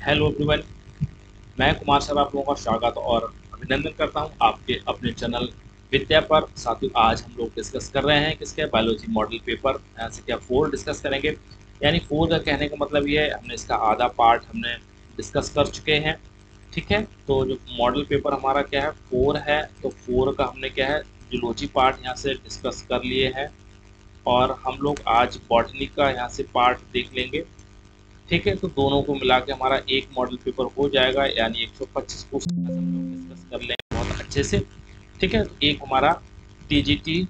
Hello everyone, मैं Kumar sir आप लोगों का स्वागत और अभिनंदन करता हूं आपके अपने चैनल विद्या पर। साथियों, आज हम लोग डिस्कस कर रहे हैं किसके बायोलॉजी मॉडल पेपर यहाँ से क्या 4 डिस्कस करेंगे। यानी 4 का कहने का मतलब ये है हमने इसका आधा पार्ट हमने डिस्कस कर चुके हैं। ठीक है, तो जो मॉडल पेपर हमारा क्या है 4 है, तो 4 का हमने क्या है जूलॉजी पार्ट यहाँ से डिस्कस कर लिए हैं और हम लोग आज बॉटनी का यहाँ से पार्ट देख लेंगे। ठीक है, तो दोनों को मिला के हमारा एक मॉडल पेपर हो जाएगा, यानी 125 क्वेश्चन हम लोग डिस्कस कर लेंगे बहुत अच्छे से। ठीक है, तो एक हमारा टीजीटी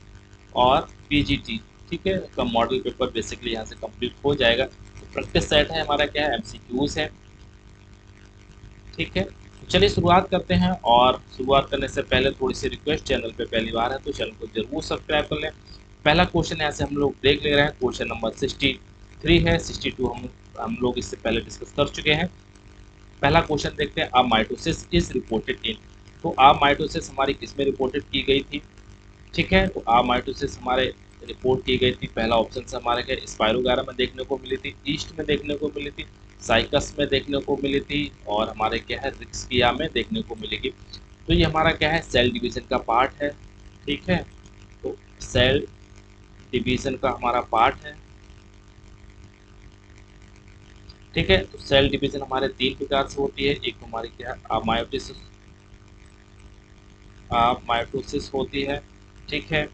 और पीजीटी ठीक है का मॉडल पेपर बेसिकली यहाँ से कंप्लीट हो जाएगा। तो प्रैक्टिस सेट है हमारा क्या है एमसीक्यूज है। ठीक है, तो चलिए शुरुआत करते हैं। और शुरुआत करने से पहले थोड़ी सी रिक्वेस्ट, चैनल पे पहली बार है तो चैनल को जरूर सब्सक्राइब कर लें। पहला क्वेश्चन यहाँ से हम लोग देख ले रहे हैं, क्वेश्चन नंबर 63 है। 62 हम लोग इससे पहले डिस्कस कर चुके हैं। पहला क्वेश्चन देखते हैं, अब माइटोसिस इज रिपोर्टेड इन। तो अब माइटोसिस हमारी किस में रिपोर्टेड की गई थी। ठीक है, तो अब माइटोसिस हमारे रिपोर्ट की गई थी, पहला ऑप्शन से हमारे क्या स्पायरोगारा में देखने को मिली थी, ईस्ट में देखने को मिली थी, साइकस में देखने को मिली थी और हमारे क्या है रिक्सकिया में देखने को मिलेगी। तो ये हमारा क्या है सेल डिवीजन का पार्ट है। ठीक है, तो सेल डिवीजन का हमारा पार्ट है। ठीक है, तो सेल डिवीजन हमारे 3 प्रकार से होती है। एक हमारी क्या है मायोटोसिस होती है। ठीक है,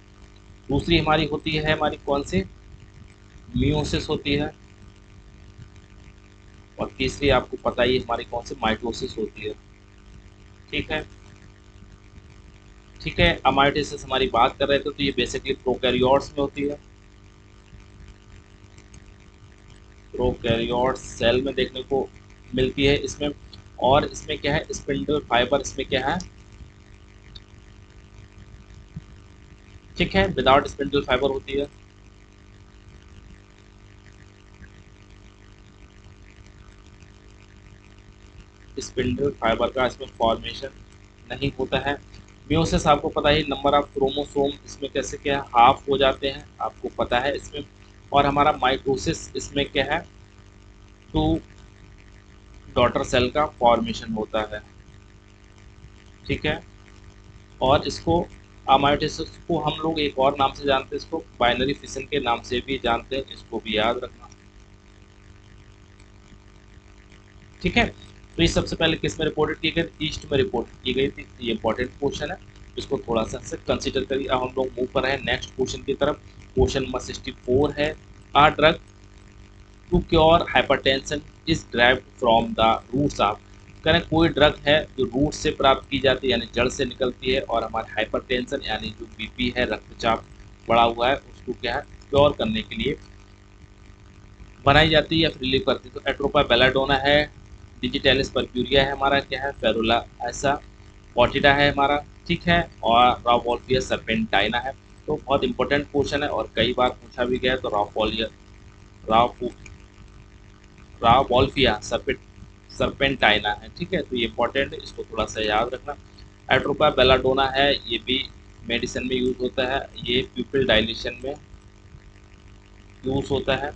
दूसरी हमारी होती है हमारी कौन सी मियोसिस होती है और तीसरी आपको पता ही हमारी कौन सी माइटोसिस होती है। ठीक है, ठीक है, अमाइटोसिस हमारी बात कर रहे थे तो ये बेसिकली प्रोकैरियोट्स में होती है। प्रोकैरियोट्स सेल में देखने को मिलती है इसमें। और इसमें क्या है स्पिंडल फाइबर इसमें क्या है। ठीक है, विदाउट स्पिंडल फाइबर होती है। स्पिंडल फाइबर का इसमें फॉर्मेशन नहीं होता है। मियोसिस आपको पता ही नंबर ऑफ क्रोमोसोम इसमें कैसे क्या है हाफ हो जाते हैं, आपको पता है इसमें। और हमारा माइटोसिस इसमें क्या है टू डॉटर सेल का फॉर्मेशन होता है। ठीक है, और इसको माइटोसिस को हम लोग एक और नाम से जानते हैं, इसको बाइनरी फिशन के नाम से भी जानते हैं, इसको भी याद रखना। ठीक है, तो ये सबसे पहले किस में रिपोर्टेड की गई, ईस्ट में रिपोर्ट की गई थी। ये इंपॉर्टेंट क्वेश्चन है, इसको थोड़ा सा से कंसीडर करिए। अब हम लोग मूव कर रहे हैं नेक्स्ट क्वेश्चन की तरफ। क्वेश्चन नंबर 64 है, a drug to cure hypertension is derived from the roots of. करें कोई ड्रग है जो रूट से प्राप्त की जाती है यानी जड़ से निकलती है और हमारे हाइपरटेंशन यानी जो बीपी है रक्तचाप बढ़ा हुआ है उसको क्या है क्योर करने के लिए बनाई जाती है या फिर रिलीव करती है। तो एट्रोपा बेलाडोना है, डिजिटैलिस परप्यूरिया है हमारा क्या है, फेरुला ऐसा पॉटिडा है हमारा। ठीक है, और रावोल्फिया सर्पेंटाइना है। तो बहुत इंपॉर्टेंट क्वेश्चन है और कई बार पूछा भी गया है। तो रावोल्फिया सर्पेंटाइना है। ठीक है, तो ये इंपॉर्टेंट है, इसको थोड़ा सा याद रखना। एट्रोपा बेलाडोना है, ये भी मेडिसिन में यूज होता है, ये प्यूपिल डायलेशन में यूज होता है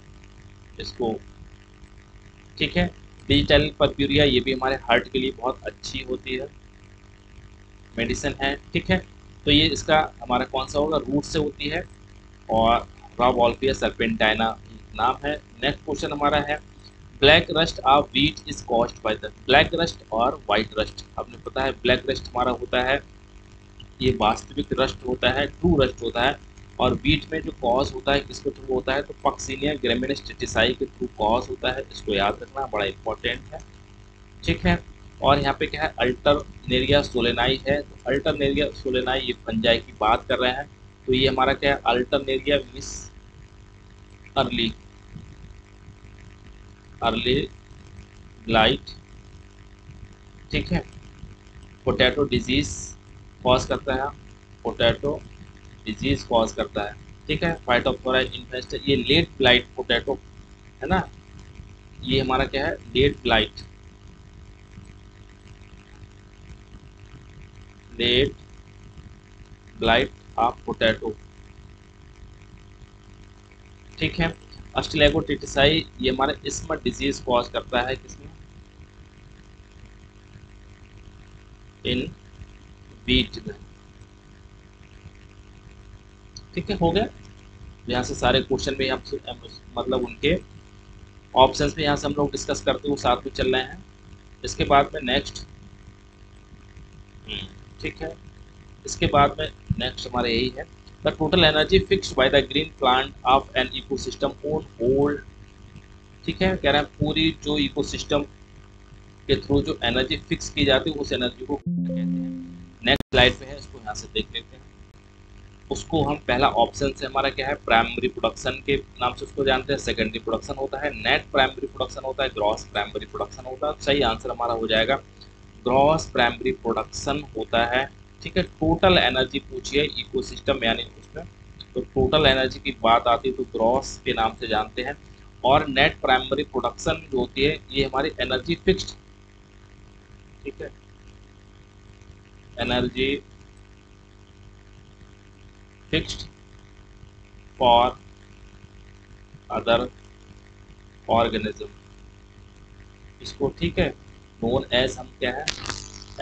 इसको। ठीक है, डिजिटल परप्यूरिया ये भी हमारे हार्ट के लिए बहुत अच्छी होती है, मेडिसिन है। ठीक है, तो ये इसका हमारा कौन सा होगा रूट से होती है और रावोल्फिया सर्पेंटाइना नाम है। नेक्स्ट क्वेश्चन हमारा है, black rust of wheat is caused by the. Black rust और व्हाइट रस्ट आपने पता है, ब्लैक रस्ट हमारा होता है ये वास्तविक रस्ट होता है, ट्रू रस्ट होता है। और बीट में जो कॉज होता है किसके थ्रू होता है, तो पक्सिनिया ग्रेमिनेस टिटिसाई के थ्रू कॉज होता है, इसको याद रखना बड़ा इंपॉर्टेंट है। ठीक है, और यहाँ पे क्या है अल्टरनेरिया सोलेनाई है। तो अल्टरनेरिया सोलेनाई ये फंजाई की बात कर रहे हैं। तो ये हमारा क्या है अल्टरनेरिया मिस अर्ली अर्ली ग्लाइट। ठीक है, पोटैटो डिजीज कॉज करता है, पोटैटो डिजीज कॉज करता है। ठीक है, फाइटोप्थोरा इन्फेस्ट ये लेट ब्लाइट पोटैटो है ना, ये हमारा क्या है late blight, late blight of potato. ठीक है, अस्टिलैगोटिटिसाई ये हमारे इस्मत डिजीज कॉज करता है किसमें, इन वीट में। ठीक है, हो गया। यहाँ से सारे क्वेश्चन भी हम मतलब उनके ऑप्शंस भी यहाँ से हम लोग डिस्कस करते हुए साथ में चल रहे हैं। इसके बाद में नेक्स्ट, ठीक है, इसके बाद में नेक्स्ट हमारे यही है, the total energy fixed by the green plant of an ecosystem on hold. ठीक है, कह रहा है पूरी जो इकोसिस्टम के थ्रू जो एनर्जी फिक्स की जाती है उस एनर्जी को कहते हैं। नेक्स्ट स्लाइड पे है, इसको यहाँ से देख लेते हैं। उसको हम पहला ऑप्शन से हमारा क्या है, प्राइमरी प्रोडक्शन के नाम से उसको जानते हैं। सेकेंडरी प्रोडक्शन होता है, नेट प्राइमरी प्रोडक्शन होता है, ग्रॉस प्राइमरी प्रोडक्शन होता है। सही आंसर हमारा हो जाएगा ग्रॉस प्राइमरी प्रोडक्शन होता है। ठीक है, टोटल एनर्जी पूछिए इकोसिस्टम यानी उसमें, तो टोटल एनर्जी की बात आती है तो ग्रॉस के नाम से जानते हैं। और नेट प्राइमरी प्रोडक्शन जो होती है ये हमारी एनर्जी फिक्स्ड, ठीक है, energy fixed for other organism, इसको ठीक है नोन एज हम क्या है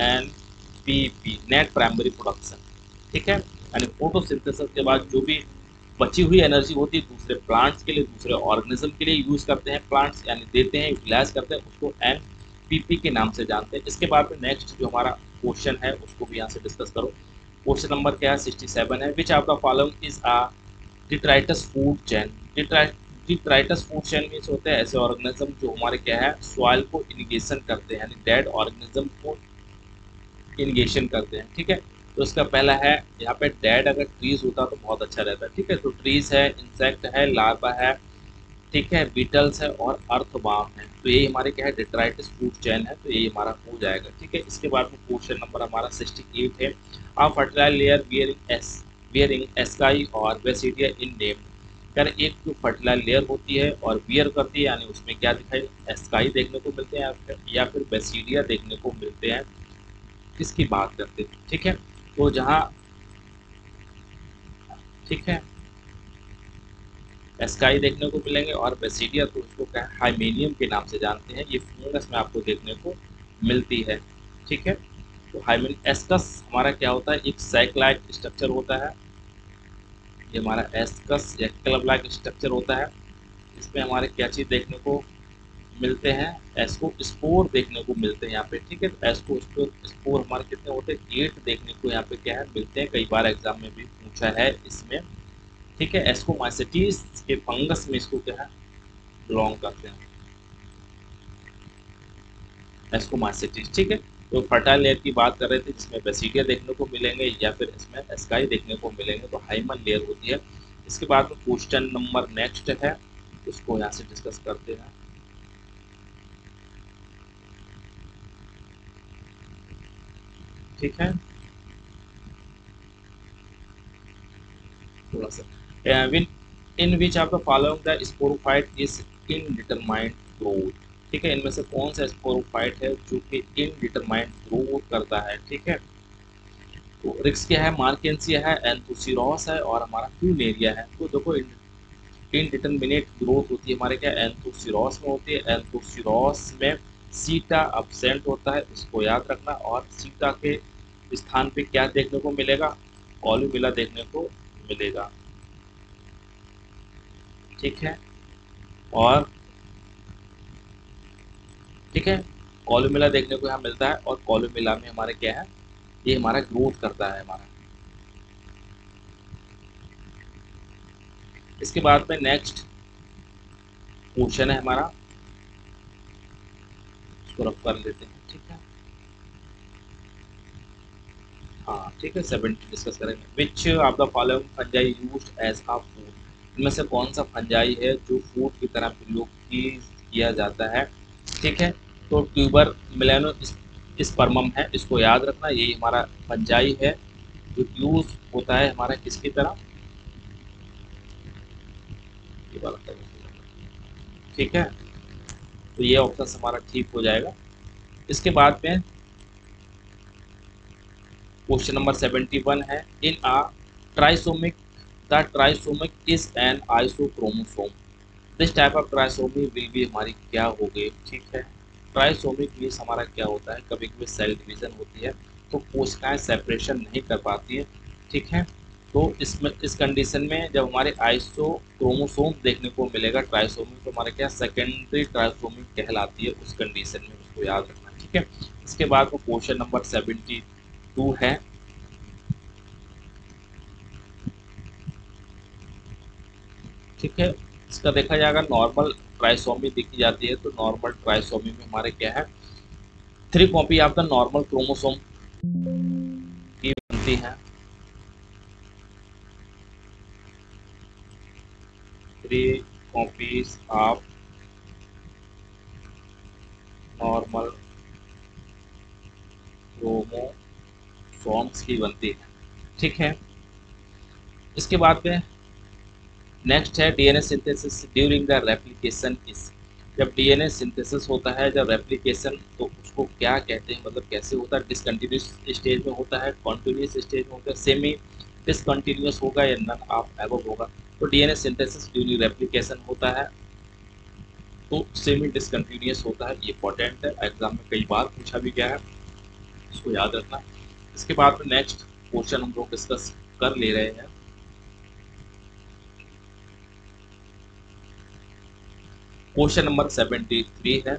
एनपीपी, नेट प्राइमरी प्रोडक्शन। ठीक है, यानी फोटोसिंथेसिस के बाद जो भी बची हुई एनर्जी होती है दूसरे प्लांट्स के लिए, दूसरे ऑर्गेनिज्म के लिए यूज करते हैं प्लांट्स, यानी देते हैं, यूटिलाइज करते हैं, उसको एनपीपी के नाम से जानते हैं। इसके बाद में नेक्स्ट जो हमारा क्वेश्चन है उसको भी यहाँ से डिस्कस करो। क्वेश्चन नंबर क्या है 67 है, which of the following is a detritus food chain. Detritus food chain means होते हैं ऐसे ऑर्गेनिज्म जो हमारे क्या है सॉइल को इरिगेशन करते हैं, यानी डेड ऑर्गेनिज्म को इरिगेशन करते हैं। ठीक है, तो इसका पहला है यहाँ पे डेड, अगर ट्रीज होता तो बहुत अच्छा रहता है। ठीक है, तो ट्रीज है, इंसेक्ट है, लार्वा है, ठीक है, बीटल्स है और अर्थवार्म है। तो यही हमारे क्या है डिट्राइटिस फूड चेन है, तो यही हमारा हो जाएगा। ठीक है, इसके बाद में क्वेश्चन नंबर हमारा 68 है, आ फर्टिलाइजर लेयर बियरिंग एस्काई और बेसिडिया इन नेम। यार एक जो फर्टिलाइजर लेयर होती है और बियर करती है, यानी उसमें क्या दिखाई एस्काई देखने को मिलते हैं या फिर बेसिडिया देखने को मिलते हैं, किसकी बात करते हैं। ठीक है, तो जहाँ, ठीक है, एस्काई देखने को मिलेंगे और बेसिडिया तो उसको क्या है हाइमेनियम के नाम से जानते हैं, ये फंगस में आपको देखने को मिलती है। ठीक है, तो हाइमेन एस्कस हमारा क्या होता है, एक सैक लाइक स्ट्रक्चर होता है, ये हमारा एस्कस या क्लब लाइक स्ट्रक्चर होता है। इसमें हमारे क्या चीज़ देखने को मिलते हैं, एस्को स्पोर देखने को मिलते हैं यहाँ पे। ठीक है, तो एस्को स्पोर हमारे कितने होते हैं, 8 देखने को यहाँ पे क्या है मिलते हैं, कई बार एग्जाम में भी पूछा है इसमें। ठीक है, एस्कोमाइसिटीज के फंगस में इसको क्या है बिलोंग करते हैं, एस्कोमाइसिटीज। ठीक है, तो फर्टाइल लेयर की बात कर रहे थे जिसमें बेसिडिया देखने को मिलेंगे या फिर इसमें एस्काई देखने को मिलेंगे, तो हाइमन लेयर होती है। इसके बाद में क्वेश्चन नंबर नेक्स्ट है, उसको यहाँ से डिस्कस करते हैं। ठीक है, थोड़ा सा विन in which of the following the sporophyte is indetermined growth. ठीक है, इनमें से कौन सा स्पोरोफाइट है जो कि इनडिटरमाइंड ग्रोथ करता है। ठीक है, तो रिक्स क्या है, मार्केंसिया है, एंथोसिरोस है और हमारा फ्यूनेरिया है। तो देखो इनडिटरमिनेट ग्रोथ होती है हमारे क्या एंथोसिरोस में होती है। एंथोसिरोस में सीटा अब्सेंट होता है, इसको याद रखना। और सीटा के स्थान पे क्या देखने को मिलेगा, कॉलुमिला देखने को मिलेगा। ठीक है, और ठीक है, कॉलुमिला देखने को यहाँ मिलता है और कॉलुमिला में हमारे क्या है ये हमारा ग्रोथ करता है हमारा। इसके बाद में नेक्स्ट क्वेश्चन है हमारा, इसको रफ कर लेते हैं। ठीक है, हाँ ठीक है, 70 डिस्कस करेंगे। Which of the following fungi used as a food. इनमें से कौन सा फंजाई है जो फूड की तरह प्रयोग किया जाता है। ठीक है, तो ट्यूबर मिलेनो स्पर्मम है, इसको याद रखना, यही हमारा फंजाई है जो यूज होता है हमारा किसकी तरह, ये वाला। ठीक है, तो ये ऑप्शन हमारा ठीक हो जाएगा। इसके बाद में क्वेश्चन नंबर 71 है, in a trisomic the trisomic is an isochromosome. This type of trisomy will be हमारी क्या हो गई। ठीक है, ट्राइसोमिक मीन्स हमारा क्या होता है, कभी कभी सेल डिवीजन होती है तो कोशिकाएं सेपरेशन नहीं कर पाती हैं, ठीक है। तो इसमें इस कंडीशन में जब हमारे आइसो क्रोमोसोम देखने को मिलेगा ट्राइसोमी, तो हमारे क्या सेकेंडरी ट्राइसोमी कहलाती है उस कंडीशन में, उसको याद रखना है, ठीक है। इसके बाद में क्वेश्चन नंबर 72 है। ठीक है, इसका देखा जाएगा नॉर्मल ट्राइसोमी देखी जाती है, तो नॉर्मल ट्राइसोमी में हमारे क्या है 3 copy of the normal chromosome की बनती है। 3 कॉपीज ऑफ नॉर्मल क्रोमोसोम्स की बनती है, ठीक है। इसके बाद में नेक्स्ट है DNA synthesis during the replication is. जब डीएनए सिंथेसिस होता है, जब रेप्लिकेशन, तो उसको क्या कहते हैं, मतलब कैसे होता है, डिसकंटिन्यूस स्टेज में होता है, कॉन्टिन्यूस स्टेज में होता है, सेमी डिसकंटिन्यूस होगा या नन ऑफ एबव होगा। तो डीएनए सिंथेसिस ड्यूरिंग रेप्लिकेशन होता है तो सेमी डिसकंटिन्यूस होता है, ये इंपॉर्टेंट है, एग्जाम में कई बार पूछा भी गया है, इसको याद रखना। इसके बाद में नेक्स्ट क्वेश्चन हम लोग डिस्कस कर ले रहे हैं। क्वेश्चन नंबर 73 है।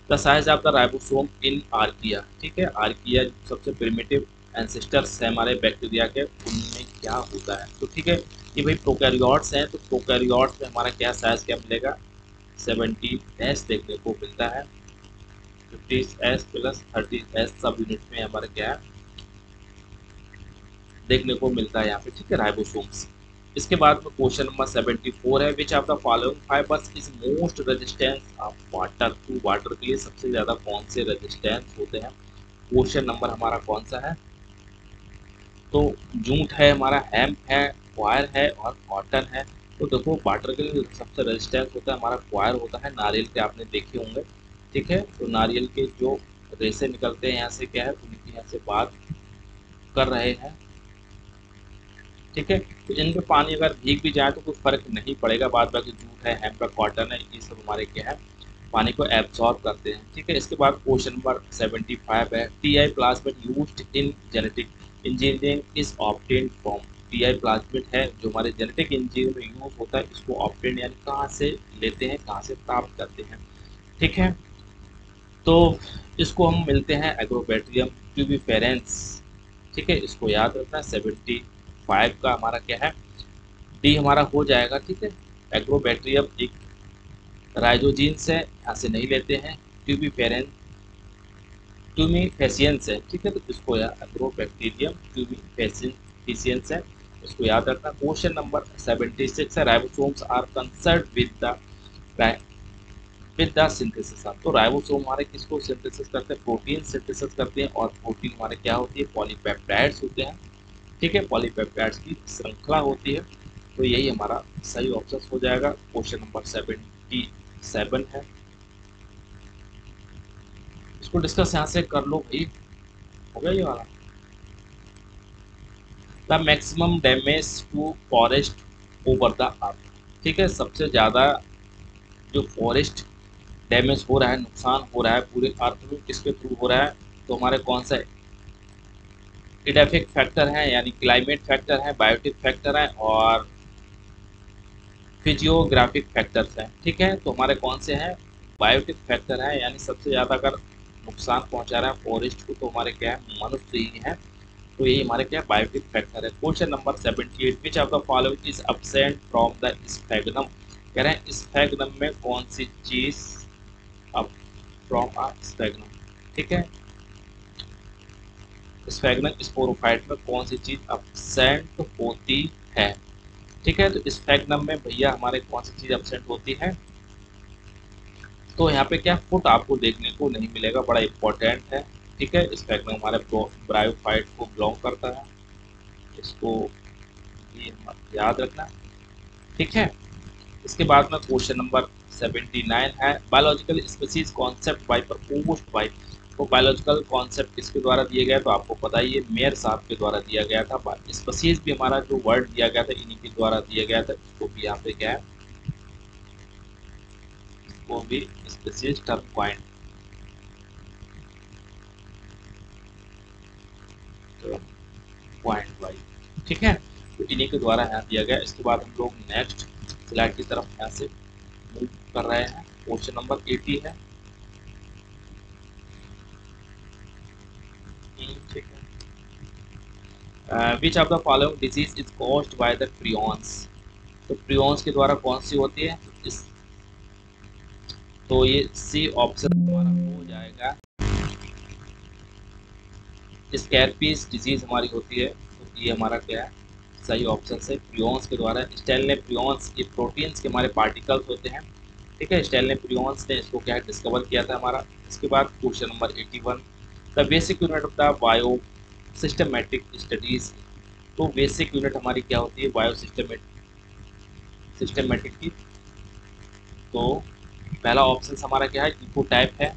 The size of the ribosome in archaea, ठीक है। आर्किया सबसे प्रिमिटिव एंसेस्टर्स है हमारे बैक्टीरिया के, उनमें क्या होता है, तो ठीक है, ये भाई प्रोकैरियोट्स हैं, तो प्रोकैरियोट्स में हमारा क्या साइज क्या मिलेगा 70s देखने को मिलता है, 50s प्लस 30s सब यूनिट में हमारे क्या है देखने को मिलता है यहाँ पे, ठीक है, राइबोसोम्स। इसके बाद में क्वेश्चन नंबर 74 है, which of the following fibres is most resistance of water. To water के लिए सबसे ज्यादा कौन से रेजिस्टेंस होते हैं, क्वेश्चन नंबर हमारा कौन सा है, तो जूट है हमारा, हेम्प है, क्वायर है और कॉटन है। तो देखो वाटर के लिए सबसे रेजिस्टेंस होता है हमारा क्वायर होता है, नारियल के आपने देखे होंगे, ठीक है। तो नारियल के जो रेसे निकलते हैं यहाँ से क्या है, उनकी यहाँ से बात कर रहे हैं, ठीक है। तो इनमें पानी अगर भीग भी जाए तो कुछ फर्क नहीं पड़ेगा, बाद बाकी जूट है, हेम्प है, कॉटन है, ये सब हमारे क्या है पानी को एब्सॉर्ब करते हैं, ठीक है। इसके बाद क्वेश्चन नंबर 75 है, TI plasmid used in genetic engineering is obtained from. TI plasmid है जो हमारे जेनेटिक इंजीनियरिंग में यूज होता है, इसको ऑब्टेन यानी कहाँ से लेते हैं, कहाँ से प्राप्त करते हैं, ठीक है। तो इसको हम मिलते हैं एग्रोबैक्टीरियम ट्यूबिफेरेंस, ठीक है, इसको याद रखना। 75 का हमारा क्या है डी हमारा हो जाएगा, ठीक है। एग्रोबैक्टीरियम एक राइजोजीन से यहाँ से नहीं लेते हैं, ट्यूबिफेरेंस ट्यूमिफेसियंस है, ठीक है, तो इसको एग्रोबैक्टीरियम ट्यूमिफेसियंस है, इसको याद रखना। क्वेश्चन नंबर 76 है, ribosomes are concern with the synthesis. तो राइबोसोम हमारे किसको सिंथेसिस करते हैं, प्रोटीन सिंथेसिस करते हैं, और प्रोटीन हमारे क्या होती है पॉलीपेप्टाइड्स होते हैं, ठीक है, पॉलीपेप्टाइड्स की श्रृंखला होती है। तो यही हमारा सही ऑप्शन हो जाएगा। क्वेश्चन नंबर 77 है, इसको डिस्कस यहाँ से कर लो भाई, हो गया ये वाला। The maximum damage to forest over the earth, ठीक है, सबसे ज़्यादा जो फॉरेस्ट डैमेज हो रहा है, नुकसान हो रहा है पूरे अर्थ में, किसके थ्रू हो रहा है, तो हमारे कौन सा इडेफिक फैक्टर है यानी क्लाइमेट फैक्टर है, बायोटिक फैक्टर है और फिजियोग्राफिक फैक्टर्स हैं, ठीक है। तो हमारे कौन से हैं बायोटिक फैक्टर है, यानी सबसे ज़्यादा अगर नुकसान पहुंचा रहा है फॉरेस्ट को तो हमारे क्या है मनुष्य ही है, तो यही हमारे क्या बायोटिक फैक्टर है। Question number 78, which of the following is absent from the sphagnum. कह रहे हैं स्फैग्नम में कौन सी चीज अब फ्रॉम अ स्फैग्नम, ठीक है, स्फैग्नम स्पोरोफाइट में कौन सी चीज एब्सेंट होती है, ठीक है। तो स्फैग्नम में भैया हमारे कौन सी चीज एब्सेंट होती है, तो यहाँ पे क्या फुट आपको देखने को नहीं मिलेगा, बड़ा इंपॉर्टेंट है, ठीक है। स्फैग्नम हमारे ब्रायोफाइट को बिलोंग करता है, इसको भी याद रखना, ठीक है। इसके बाद में क्वेश्चन नंबर 79 है, biological species concept bye proposed by. तो बायोलॉजिकल कॉन्सेप्ट किसके द्वारा दिया गया, तो आपको पता ही है मेयर साहब के द्वारा दिया गया था। स्पीसीज भी हमारा जो वर्ड दिया गया था इन्हीं के द्वारा दिया गया था, इसको भी यहाँ पे क्या है वो भी स्पीसीज टर्म क्वाइन, तो क्वाइन वाई, ठीक है। तो इन्हीं के द्वारा यहाँ दिया गया। इसके बाद हम लोग नेक्स्ट स्लाइड की तरफ यहाँ से मूव कर रहे हैं। क्वेश्चन नंबर 80 है, ठीक है। Which of the following disease is caused by the prions, तो प्रियॉन्स के द्वारा कौन सी होती है इस, तो ये सी ऑप्शन हमारा हो जाएगा, स्कैरपीस डिजीज हमारी होती है। तो ये हमारा क्या है, सही ऑप्शन है, प्रियॉन्स के द्वारा। स्टेनले प्रियॉन्स ये प्रोटीन्स के हमारे पार्टिकल्स होते हैं, ठीक है। स्टेनले प्रियॉन्स ने इसको क्या है डिस्कवर किया था हमारा। इसके बाद question number 81, the basic unit of the bio systematic studies, तो बेसिक यूनिट हमारी क्या होती है बायो सिस्टमेटिक की। तो पहला ऑप्शन हमारा क्या है, इको टाइप है,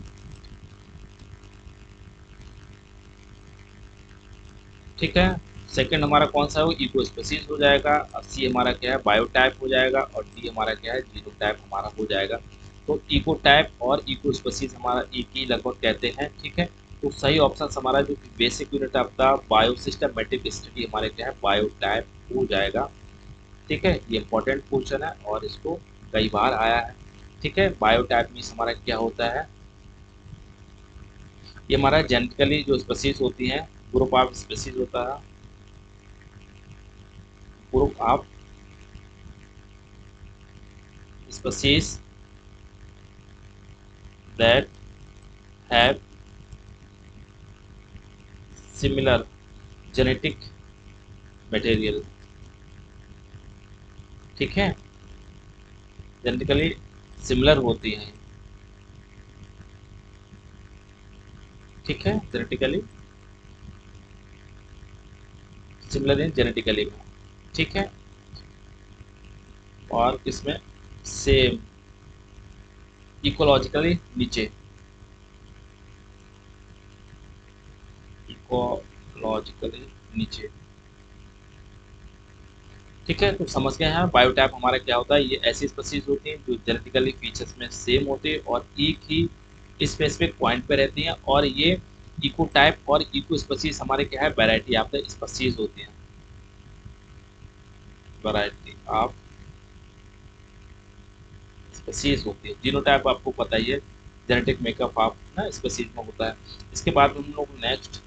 ठीक है। सेकंड हमारा कौन सा है, वो इको स्पेसीज हो जाएगा। और सी हमारा क्या है बायो टाइप हो जाएगा। और डी हमारा क्या है जीनो टाइप हमारा हो जाएगा। तो इको टाइप और इको स्पेसीज हमारा एक ही लगभग कहते हैं, ठीक है। तो सही ऑप्शन हमारा जो basic unit of the bio systematic study हमारे क्या है बायो टाइप हो जाएगा, ठीक है। ये इंपॉर्टेंट क्वेश्चन है और इसको कई बार आया है, ठीक है। बायो टाइप मीन्स हमारा क्या होता है, ये हमारा जेनेटिकली जो स्पेसीज होती हैं, ग्रुप ऑफ स्पेसीज होता है, group of species that have similar genetic material, ठीक है। जेनेटिकली सिमिलर होती हैं, ठीक है। जेनेटिकली सिमिलर इन जेनेटिकली में, ठीक है। और किसमें सेम, इकोलॉजिकली नीचे, इकोलॉजिकली नीचे, ठीक है। तो समझ गए हैं बायोटाइप हमारा क्या होता है, ये ऐसी स्पीसीज होती हैं जो जेनेटिकली फीचर्स में सेम होते हैं और एक ही स्पेसिफिक पॉइंट पे रहती हैं। और ये इको टाइप और इको स्पीसीज हमारे क्या है वैरायटी ऑफ द स्पीसीज होती हैं, वैरायटी ऑफ स्पीसीज होती है। जीनोटाइप आपको पता ही है, जेनेटिक मेकअप ऑफ ना स्पीसीज में होता है। इसके बाद हम लोग नेक्स्ट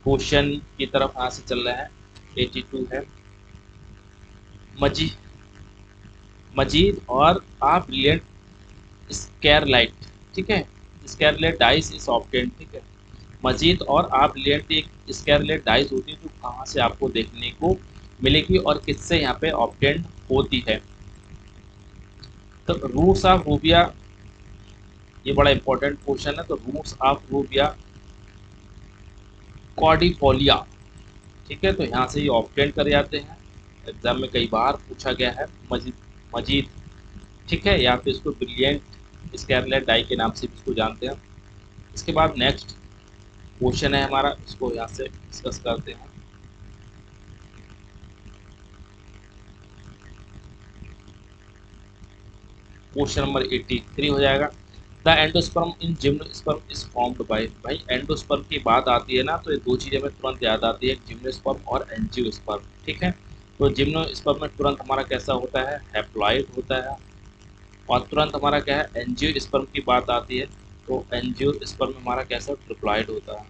क्वेश्चन की तरफ यहाँ से चल रहे हैं। 82 है, मजी मजीद और आ ब्रिलियंट स्केरलाइट, ठीक है। स्केरलेट डाइस इज ऑब्टेन्ड, ठीक है। मजीद और आ ब्रिलियंट एक स्केरलेट डाइस होती है जो कहाँ से आपको देखने को मिलेगी और किससे यहाँ पे ऑब्टेन्ड होती है। तो रूट्स ऑफ रूबिया, ये बड़ा इंपॉर्टेंट क्वेश्चन है। तो रूट्स ऑफ रूबिया कॉर्डिफोलिया, ठीक है। तो यहाँ से ये ऑब्टेन कर जाते हैं, एग्जाम में कई बार पूछा गया है। मजीद मजीद, ठीक है, या फिर इसको ब्रिलियंट स्कैरलेट डाई के नाम से भी इसको जानते हैं। इसके बाद नेक्स्ट क्वेश्चन है हमारा, इसको यहाँ से डिस्कस करते हैं। क्वेश्चन नंबर 83 हो जाएगा, the endosperm in gymnosperm is formed by, भाई एंडोस्पर्म की बात आती है ना तो ये दो चीज़ें में तुरंत याद आती है, जिम्नोस्पर्म और एंजियोस्पर्म, ठीक है। तो जिम्नोस्पर्म में तुरंत हमारा कैसा होता है हैप्लॉइड होता है। और तुरंत हमारा क्या है एंजियोस्पर्म की बात आती है तो एंजियोस्पर्म में हमारा कैसा ट्रिप्लॉइड होता है,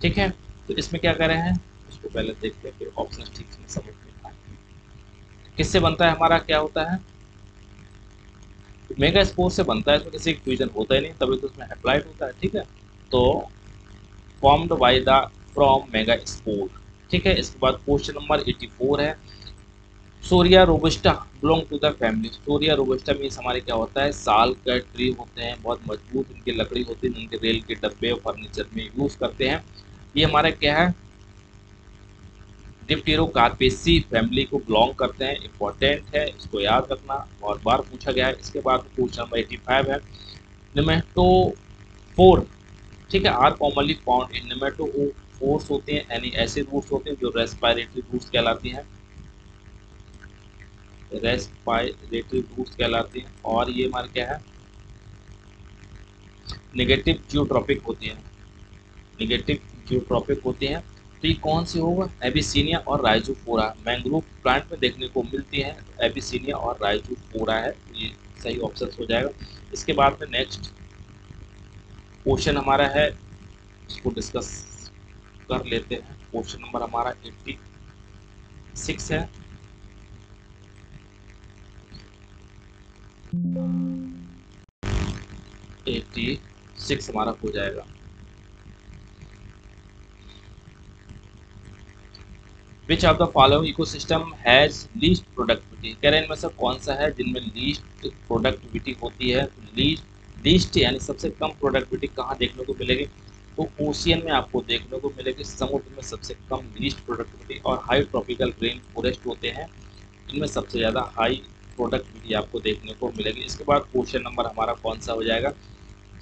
ठीक है। तो इसमें क्या कर रहे हैं उसको पहले देखते हैं फिर ऑप्शन ठीक से समझ में आएंगे। किससे बनता है हमारा क्या होता है, मेगा स्पोर से बनता है, इसमें किसी फ्यूजन होता ही नहीं, तभी तो उसमें हैप्लॉइड होता है, ठीक है। तो formed by the from mega spore, ठीक है। इसके बाद क्वेश्चन नंबर 84 है, Shorea robusta belong to the family. Shorea robusta means हमारे क्या होता है साल का ट्री होते हैं, बहुत मजबूत इनकी लकड़ी होती है, इनके रेल के डब्बे और फर्नीचर में यूज करते हैं। ये हमारा क्या है डिप्टेरोकार्पेसी फैमिली को बिलोंग करते हैं, इंपॉर्टेंट है इसको याद रखना, बहुत बार पूछा गया है। इसके बाद क्वेश्चन नंबर 85 है, निमेटोफोर, ठीक है, are commonly found in nematophores होते हैं यानी ऐसे रूट्स होते हैं जो रेस्पिरेटरी रूट्स कहलाती हैं। रेस्पिरेटरी रूट्स कहलाती हैं। और ये हमारे क्या है, नेगेटिव जियोट्रॉपिक होती है, नेगेटिव जियोट्रॉपिक होती हैं। तो ये कौन सी होगा, एबिसीनिया और राइजोफोरा, मैंग्रोव प्लांट में देखने को मिलती हैं। तो एबिसीनिया और राइजोफोरा है, तो ये सही ऑप्शन हो जाएगा। इसके बाद में नेक्स्ट क्वेश्चन हमारा है, इसको डिस्कस कर लेते हैं। क्वेश्चन नंबर हमारा 86 है। एट्टी सिक्स हमारा हो जाएगा। विच of the following ecosystem has least productivity, कह रहे हैं इनमें से कौन सा है जिनमें लीस्ट प्रोडक्टिविटी होती है। लीस्ट यानी सबसे कम प्रोडक्टिविटी कहाँ देखने को मिलेगी, तो ओशियन में आपको देखने को मिलेगी, समुद्र में सबसे कम लीस्ट प्रोडक्टिविटी। और हाई ट्रॉपिकल रेन फॉरेस्ट होते हैं, इनमें सबसे ज़्यादा हाई प्रोडक्टिविटी आपको देखने को मिलेगी। इसके बाद क्वेश्चन नंबर हमारा कौन सा हो जाएगा,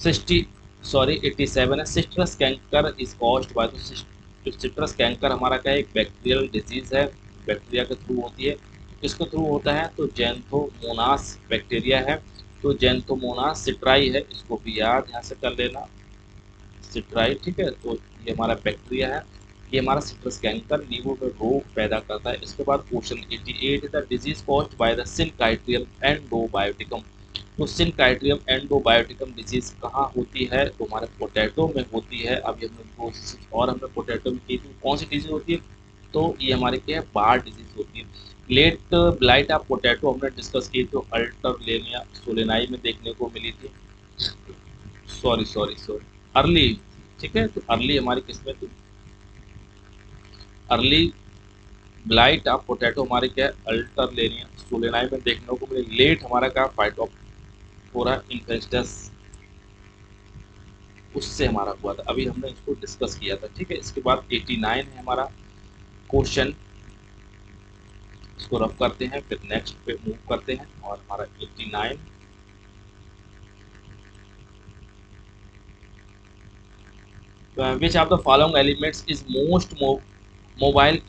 87 है। Citrus canker is caused by, तो सिट्रस कैंकर हमारा क्या है, एक बैक्टीरियल डिजीज है, बैक्टीरिया के थ्रू होती है। किसके थ्रू होता है, तो जैंथोमोनास बैक्टीरिया है। तो जैंथोमोनास सिट्राई है, इसको भी याद यहाँ से कर लेना, सिट्राई, ठीक है। तो ये हमारा बैक्टीरिया है, ये हमारा सिट्रस कैंकर नींबू में रोग पैदा करता है। इसके बाद question 88, the disease caused by the Synchytrium endobioticum, तो सिनकाइट्रियम एंडोबायोटिकम डिजीज कहाँ होती है, तो हमारे पोटैटो में होती है। अभी हमने प्रोसेस और हमने पोटैटो में की थी, कौन सी डिजीज होती है, तो ये हमारे क्या है, बार डिजीज होती है। लेट ब्लाइट ऑफ पोटैटो हमने डिस्कस की, तो अल्टरलेनिया सोलेनाई में देखने को मिली थी। सॉरी अर्ली, ठीक है। तो अर्ली हमारी किसमें थी, अर्ली ब्लाइट ऑफ पोटैटो हमारे क्या है, अल्टरलेनिया सोलेनाई में देखने को मिली। लेट हमारा क्या, फाइटोफोरा इन्फेस्टस, उससे हमारा हुआ था, अभी हमने इसको डिस्कस किया था, ठीक है। इसके बाद 89 है हमारा क्वेश्चन, इसको रफ करते हैं, फिर नेक्स्ट पे मूव करते हैं। और हमारा 89, विच of the following elements is most mobile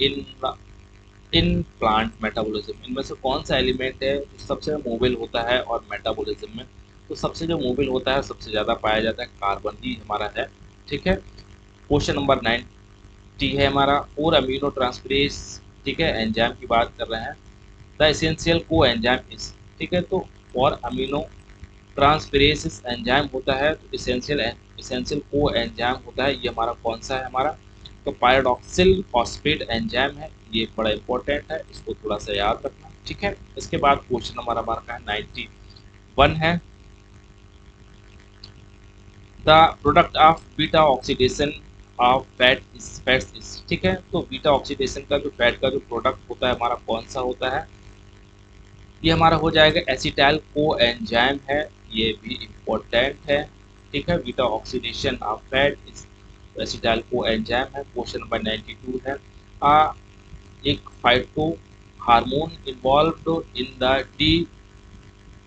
in plant metabolism, इनमें से कौन सा एलिमेंट है जो सबसे मोबाइल होता है और मेटाबॉलिज्म में, तो सबसे जो मोबाइल होता है, सबसे ज़्यादा पाया जाता है, कार्बन ही हमारा है, ठीक है। क्वेश्चन नंबर 90 है हमारा, और अमीनो ट्रांसफरेज, ठीक है, एंजाइम की बात कर रहे हैं। द एसेंशियल को एंजाइम इज, ठीक है। तो फॉर अमीनो ट्रांसफरेज एंजाइम होता है, तो एसेंशियल को एंजाइम होता है, ये हमारा कौन सा है, हमारा तो पायरोक्सिल फॉस्फेट एंजाइम है, ये बड़ा इंपॉर्टेंट है, इसको थोड़ा सा याद रखना, ठीक है। इसके बाद क्वेश्चन नंबर हमारा का है 91 है, the product of beta oxidation of fats is, ठीक है। तो बीटा ऑक्सीडेशन का जो फैट का जो प्रोडक्ट होता है हमारा कौन सा होता है, ये हमारा हो जाएगा एसिटाइल को एंजाइम है, ये भी इम्पोर्टेंट है, ठीक है। Beta oxidation of fat is acetyl coenzyme है। क्वेश्चन नंबर 92 है, एक phytohormone involved in the de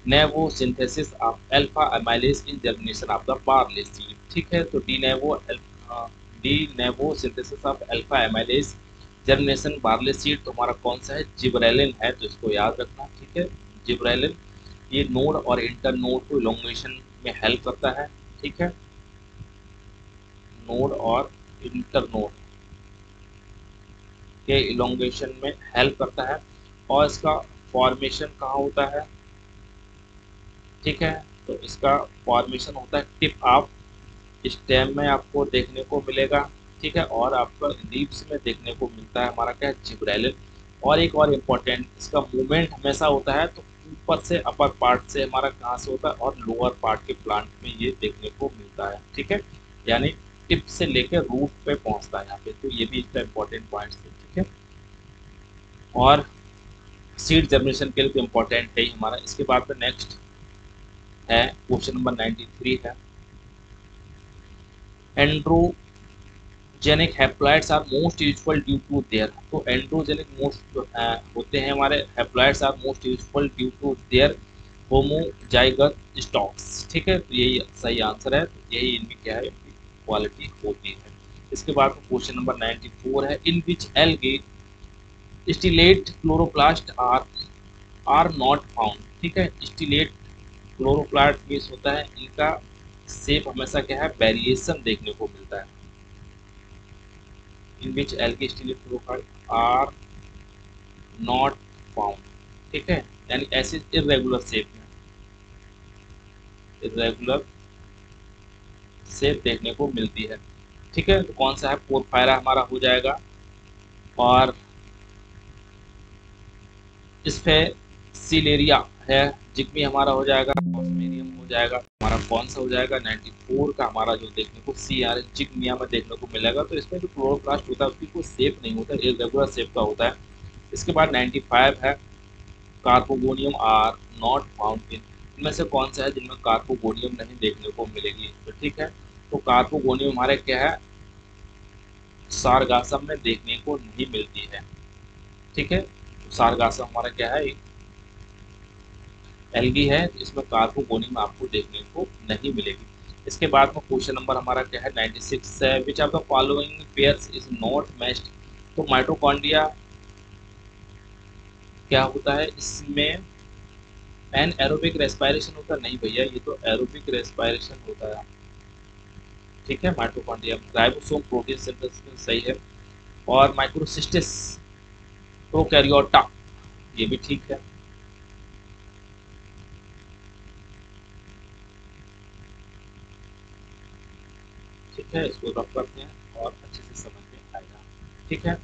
novo synthesis of alpha amylase in germination of the barley seed, ठीक है। तो de novo synthesis of alpha amylase germination barley seed, तो हमारा कौन सा है, जिब्रेलिन है, तो इसको याद रखना, ठीक है। जिब्रेलिन ये नोड और इंटर नोड को इलोंगेशन में हेल्प करता है, ठीक है, नोड और इंटर नोड के इलोंगेशन में हेल्प करता है। और इसका फॉर्मेशन कहाँ होता है, ठीक है। तो इसका फॉर्मेशन होता है टिप ऑफ स्टेम में आपको देखने को मिलेगा, ठीक है। और आपका लीव्स में देखने को मिलता है हमारा क्या है, जिब्रेलिन। और एक और इम्पोर्टेंट, इसका मूवमेंट हमेशा होता है, तो ऊपर से अपर पार्ट से हमारा कहाँ से होता है, और लोअर पार्ट के प्लांट में ये देखने को मिलता है, ठीक है। यानी टिप से लेकर रूट पे पहुंचता है यहाँ पे, तो ये भी इसका इम्पोर्टेंट पॉइंट है, ठीक है। और सीड जर्मिनेशन के लिए तो इम्पोर्टेंट है ही हमारा। इसके बाद में नेक्स्ट है क्वेश्चन नंबर 93 है, androgenic haploids are most useful due to their, तो एंड्रोजेनिक मोस्ट होते हैं हमारे haploids are most useful due to their homozygous stocks, ठीक है। तो यही सही आंसर है, तो यही इनमें क्या है, क्वालिटी होती है। इसके बाद क्वेश्चन नंबर 94 है, in which algae stellate chloroplast are are not found, ठीक है। स्टिलेट क्लोरोप्लास्ट बेस होता है, इनका शेप हमेशा क्या है, वेरिएशन देखने को मिलता है। In which algae stellate chloroplast are not found, ठीक है, यानी ऐसे इरेगुलर शेप में, इरेगुलर शेप देखने को मिलती है, ठीक है। तो कौन सा है, पोरफायरा हमारा हो जाएगा। और स्फेसिलेरिया है, जिग्मी हमारा हो जाएगा, ऑस्मेरियम हो जाएगा, हमारा कौन सा हो जाएगा 94 का हमारा जो देखने को सी आर जिग्मिया में देखने को मिलेगा। तो इसमें जो क्लोरोप्लास्ट होता है उसकी कोई शेप नहीं होता, इरेगुलर शेप का होता है। इसके बाद 95 है, कार्बोगोनियम आर नॉट फाउंड इन, इनमें से कौन सा है जिनमें कार्बोगोनियम नहीं देखने को मिलेगी, तो ठीक है। तो कार्बोगोनियम हमारे क्या है, सारगासम में देखने को नहीं मिलती है, ठीक है। तो सारगासम हमारा क्या है, एल्गी है, इसमें कार्बोगोनियम आपको देखने को नहीं मिलेगी। इसके बाद में क्वेश्चन नंबर हमारा क्या है 96 है, which of the following pairs is not matched. तो माइटोकॉन्ड्रिया क्या होता है इसमें, एन एरोबिक रेस्पिरेशन होता है, नहीं भैया ये तो एरोबिक रेस्पिरेशन होता है, ठीक है। माइटोकॉन्ड्रिया राइबोसोम प्रोटीन सिंथेसिस में सही है। और माइक्रोसिस्टिस प्रोकैरियोटा, ये भी ठीक है। ठीक है, इसको रफ करते हैं और अच्छे से समझ में आएगा, ठीक है।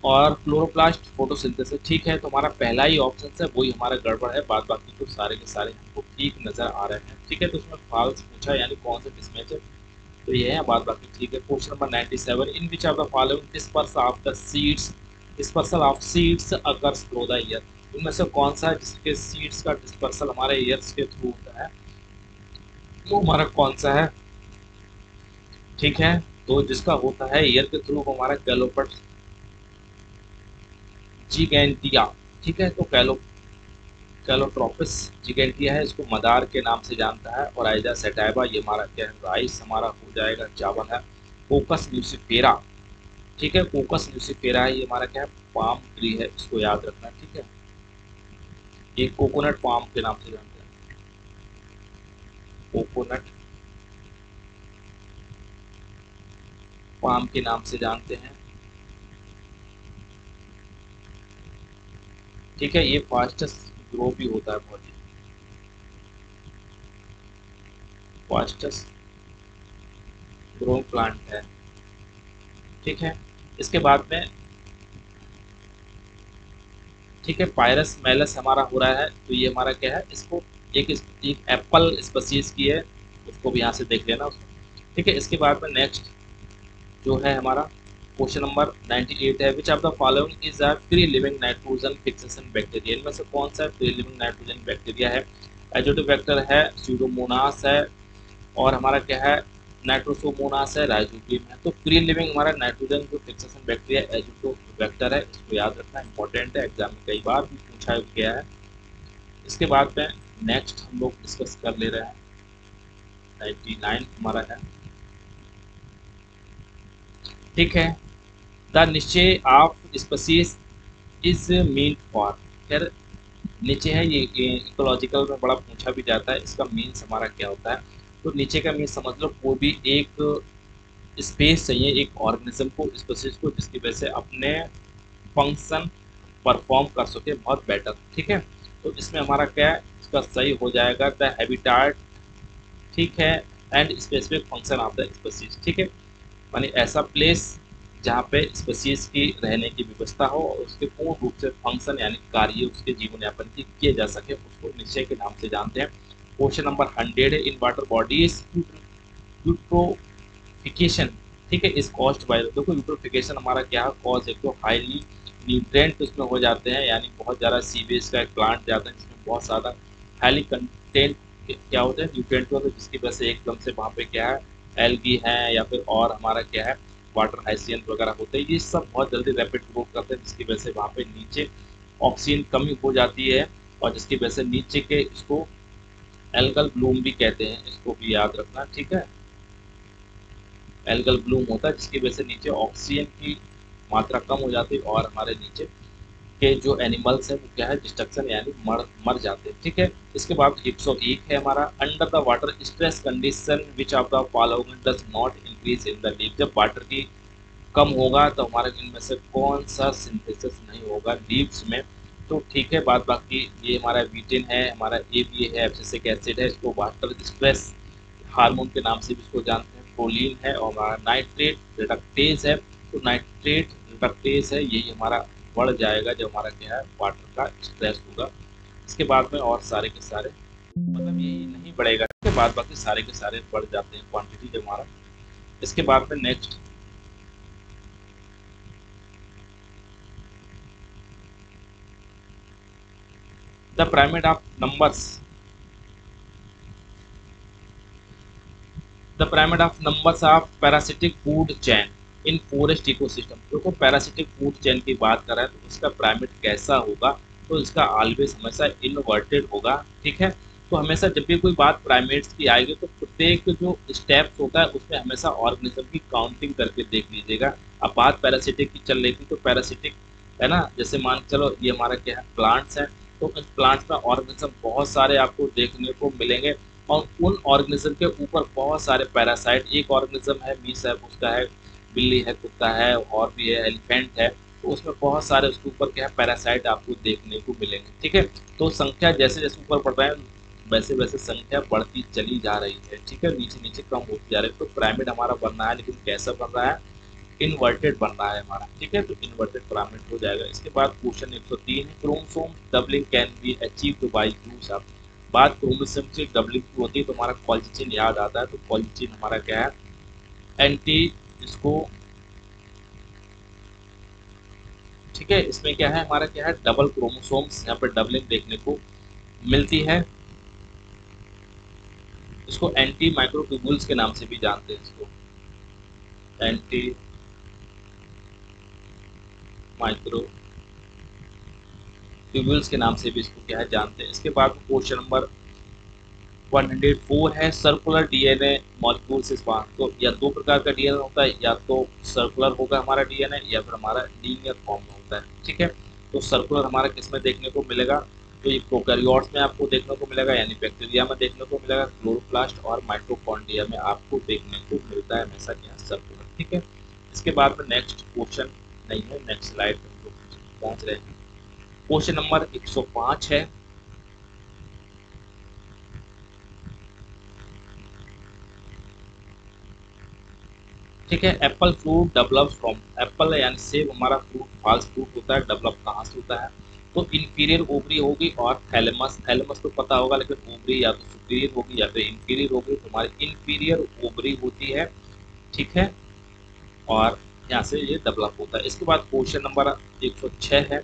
और क्लोरोप्लास्ट फोटोसिंथेसिस, ठीक है। तो हमारा पहला ही ऑप्शन है वही हमारा गड़बड़ है, बाद बाकी तो सारे के सारे हमको ठीक नजर आ रहे हैं, ठीक है। तो उसमें फॉल्स पूछा, यानी कौन सा डिसमैच है, तो ये है, बाद बाकी ठीक है। Question number 97, in which of the following dispersal of the seeds, dispersal of seeds occurs through the year, इनमें से कौन सा है जिसके सीड्स का डिस्पर्सल हमारे ईयर्स के थ्रू होता है, वो हमारा कौन सा है, ठीक है। तो जिसका होता है ईयर के थ्रू वो हमारा कैलोपट जिगेंटिया, ठीक है। तो कैलोट्रोपिस जिगेंटिया है, इसको मदार के नाम से जानता है। और आइजा सेटाइबा, ये हमारा क्या है, राइस हमारा हो जाएगा, चावल है। कोकस न्यूसिफेरा, ठीक है, कोकस न्यूसिफेरा है, ये हमारा क्या है, पाम ट्री है, इसको याद रखना, ठीक है। ये कोकोनट पाम के नाम से जानते हैं, कोकोनट पाम के नाम से जानते हैं, ठीक है। ये फास्टेस्ट ग्रो भी होता है, बहुत ही फास्टेस्ट ग्रो प्लांट है, ठीक है। इसके बाद में ठीक है, पायरस मेलस हमारा हो रहा है, तो ये हमारा क्या है, इसको एक एप्पल स्पीसीज की है, उसको भी यहाँ से देख लेना उसको, ठीक है। इसके बाद में नेक्स्ट जो है हमारा क्वेश्चन नंबर 98 है, which of the following is a free living nitrogen fixation bacteria, इनमें से कौन सा फ्री लिविंग नाइट्रोजन बैक्टीरिया है, एजोटोबैक्टर है, स्यूडोमोनास है, और हमारा क्या है, नाइट्रोसोमोनास है, राइजोबियम है। तो फ्री लिविंग हमारा नाइट्रोजन जो फिक्सेशन बैक्टीरिया एजोटोबैक्टर है, इसको याद रखना इंपॉर्टेंट है, एग्जाम में कई बार भी पूछा गया है। इसके बाद में नेक्स्ट हम लोग डिस्कस कर ले रहे हैं 99 हमारा है, ठीक है। द निश्चय of species is mean for, खैर नीचे है, ये इकोलॉजिकल में बड़ा पूछा भी जाता है, इसका मीन्स हमारा क्या होता है। तो नीचे का मीन्स समझ लो, कोई भी एक स्पेस चाहिए एक ऑर्गेनिज्म को, स्पीसीज को, जिसकी वजह से अपने फंक्शन परफॉर्म कर सके बहुत बेटर, ठीक है। तो इसमें हमारा क्या है, इसका सही हो जाएगा द हैबिटाट, ठीक है, and specific function of the species, ठीक है। मानी ऐसा प्लेस जहाँ पे स्पीसीज की रहने की व्यवस्था हो और उसके पूर्ण रूप से फंक्शन यानी कार्य उसके जीवन यापन की किए जा सके, उसको निश्चय के नाम से जानते हैं। क्वेश्चन नंबर 100 है, इन वाटर बॉडीज यूट्रोफिकेशन, ठीक है, इस कॉस्ट बाय, देखो यूट्रोफिकेशन हमारा क्या है, कॉज एक तो हाईली न्यूट्रेंट उसमें हो जाते हैं, यानी बहुत ज़्यादा सीवेज का एक प्लांट जाता है जिसमें बहुत ज़्यादा हाईली कंटेंट क्या होते हैं, न्यूट्रेंट होते हैं, जिसकी वजह से एकदम से वहाँ पे क्या है, एल्गी है या फिर और हमारा क्या है, वाटर हाइसियन वगैरह होते हैं, ये सब बहुत जल्दी रैपिड ग्रो करते हैं, जिसकी वजह से वहाँ पे नीचे ऑक्सीजन कमी हो जाती है, और जिसकी वजह से नीचे के इसको एल्गल ब्लूम भी कहते हैं, इसको भी याद रखना, ठीक है। एल्गल ब्लूम होता है जिसकी वजह से नीचे ऑक्सीजन की मात्रा कम हो जाती है और हमारे नीचे के जो एनिमल्स है वो क्या है, डिस्ट्रक्शन यानी मर जाते हैं। ठीक है, इसके बाद 101 है हमारा, under the water stress condition which of the following does not increase in the leave. जब वाटर की कम होगा तो हमारे इनमें से कौन सा सिंथेसिस नहीं होगा लीव्स में। तो ठीक है, बाद बाकी ये हमारा वीटेन है, हमारा ए बी है, एब्सिसिक एसिड है, इसको वाटर स्ट्रेस हार्मोन के नाम से भी इसको जानते हैं, प्रोलीन है, और हमारा नाइट्रेट रिडक्टेज है। तो नाइट्रेट रिडक्टेज है, यही हमारा बढ़ जाएगा जब हमारा क्या है, वाटर का स्ट्रेस होगा। इसके बाद में और सारे के सारे मतलब यही नहीं बढ़ेगा, इसके बाद बाकी सारे के सारे बढ़ जाते हैं क्वांटिटी जब हमारा। इसके बाद में next the pyramid of numbers, the pyramid of numbers of parasitic food chain in forest ecosystem। देखो पैरासिटिक फूड चेन की बात कर रहे हैं तो उसका पिरामिड कैसा होगा, तो इसका ऑलवेज हमेशा इनवर्टेड होगा। ठीक है, तो हमेशा जब भी कोई बात पिरामिड्स की आएगी तो प्रत्येक जो स्टेप्स होता है उसमें हमेशा ऑर्गेनिज्म की काउंटिंग करके देख लीजिएगा। अब बात पैरासिटिक की चल रही थी तो पैरासिटिक है ना, जैसे मान चलो ये हमारा क्या है, प्लांट्स है, तो इन प्लांट्स में ऑर्गेनिज्म बहुत सारे आपको देखने को मिलेंगे, और उन ऑर्गेनिज्म के ऊपर बहुत सारे पैरासाइट, एक ऑर्गेनिज्म है मीस है, उसका है बिल्ली है, कुत्ता है, और भी है, एलिफेंट है, तो उसमें बहुत सारे उसके ऊपर क्या है, पैरासाइट आपको देखने को मिलेंगे। ठीक है, तो संख्या जैसे जैसे ऊपर बढ़ रहा है वैसे वैसे संख्या बढ़ती चली जा रही है। ठीक है, नीचे नीचे कम होती जा रही है। तो पिरामिड हमारा बन रहा है, लेकिन कैसा बन रहा है, इन्वर्टेड बन रहा है हमारा। ठीक है, तो इन्वर्टेड पिरामिड हो जाएगा। इसके बाद क्वेश्चन 103 है, chromosome doubling can be achieved by use of. बात क्रोमोसोम की डबलिंग की होती है तो हमारा कॉल्चिन याद आता है, तो कॉल्चिन हमारा क्या है, एंटी इसको। ठीक है, इसमें क्या है, हमारा क्या है, डबल क्रोमोसोम्स यहाँ पर डबलिंग देखने को मिलती है। इसको एंटी माइक्रोट्यूबुल्स के नाम से भी जानते हैं, इसको एंटी माइक्रो ट्यूबुल्स के नाम से भी इसको क्या है, जानते हैं। इसके बाद क्वेश्चन नंबर 104 है, सर्कुलर डीएनए मॉलिक्यूल्स इस बात तो या दो प्रकार का डीएनए होता है, या तो सर्कुलर होगा हमारा डीएनए या फिर हमारा लीनियर फॉर्म में होता है। ठीक है, तो सर्कुलर हमारा किसमें देखने को मिलेगा, तो ये प्रोकैरियोट्स में आपको देखने को मिलेगा, यानी बैक्टीरिया में देखने को मिलेगा, क्लोरोप्लास्ट और माइटोकॉन्ड्रिया में आपको देखने को मिलता है हमेशा क्या, सर्कुलर। ठीक है, इसके बाद में नेक्स्ट क्वेश्चन नहीं है, नेक्स्ट स्लाइड पे हम लोग पहुंच रहे हैं। क्वेश्चन नंबर 105 है, ठीक है, Apple fruit develops from, Apple यानी सेब हमारा फ्रूट, फॉल्स फ्रूट होता है, डेवलप कहाँ से होता है, तो इंफीरियर ओवरी होगी और थैलेमस, थैलेमस तो पता होगा, लेकिन ओवरी या तो सुपीरियर होगी या फिर इंफीरियर होगी, तो हमारी इंफीरियर ओवरी होती है। ठीक है, और यहाँ से ये डेवलप होता है। इसके बाद क्वेश्चन नंबर 106 है,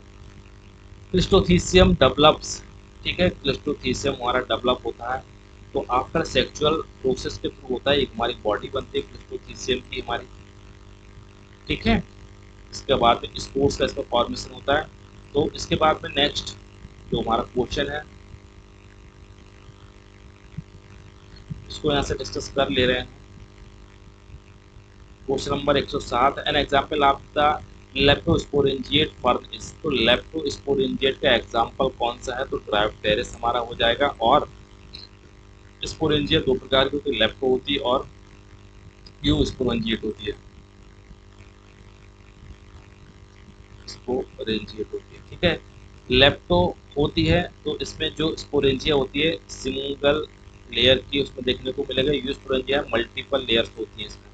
क्लिस्टोथीसियम डेवलप्स। ठीक है, क्लिस्टोथीसियम हमारा डेवलप होता है तो आफ्टर सेक्सुअल प्रोसेस के थ्रू होता है, एक हमारी बॉडी बनती है क्लिस्टोथीसियम की हमारी। ठीक है, इसके बाद में स्पोर्स का इसका फॉर्मेशन होता है। तो इसके बाद में नेक्स्ट जो हमारा क्वेश्चन है इसको यहाँ से डिस्कस कर ले रहे हैं। Question number 107, an example of the leptosporangiate form is. तो लेप्टोस्पोरेंजिएट का एग्जाम्पल कौन सा है, तो ड्रायोप्टेरिस हमारा हो जाएगा। और स्पोरेंजिया दो प्रकार की होती है, लेप्टो होती है और यूस्पोरेंजिएट होती है, स्पोरेंजिएट होती है। ठीक है, लेप्टो होती है तो इसमें जो स्पोरेंजिया होती है सिंगल लेयर की उसमें देखने को मिलेगा, यूस्पोरेंजिया मल्टीपल लेयर्स होती है, इसमें